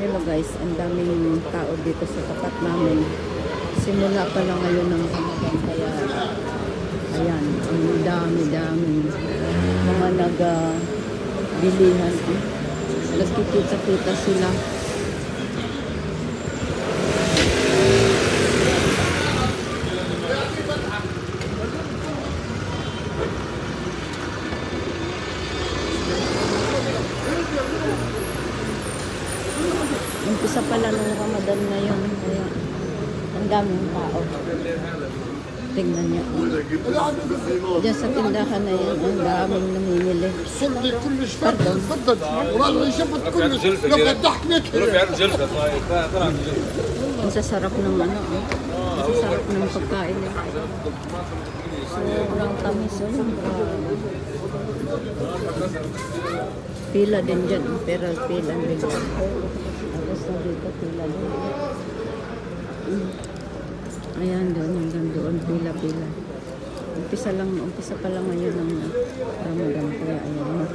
Hello guys, ang daming tao dito sa tapat namin. Simula pa lang ngayon ng Ramadan, kaya ayan, ang dami-daming mga nag-bilihan. Nagkikita-kita sila. Umpisa pala ng Ramadan ngayon, kaya ang daming tao. Tingnan niyo. Diyan sa tindahan na yan, ang daming namimili. Pardon. Ang sasarap ng ano, ang sasarap ng pagkain nila. Sobrang tamis, pila din dyan, pero pila din dyan. Tapos na dito, pila din. Ayan doon, hanggang doon, pila-pila. Umpisa pa lang ngayon ng Ramadan, kaya ayan,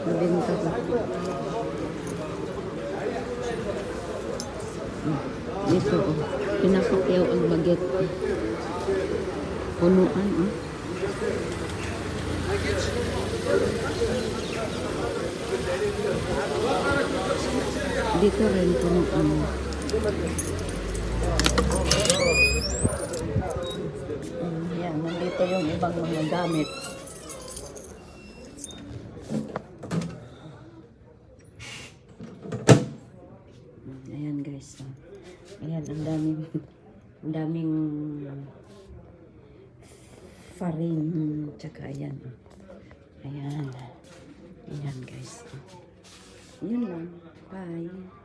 nabinta ko. Dito, pinapakyaw ang baget. Punuan, Dito rin punuan. Yan, nandito yung ibang mga gamit. Ayan guys. Ayan, ang daming farin. Tsaka ayan. Ayan. Ayan guys. Yun lang. Bye.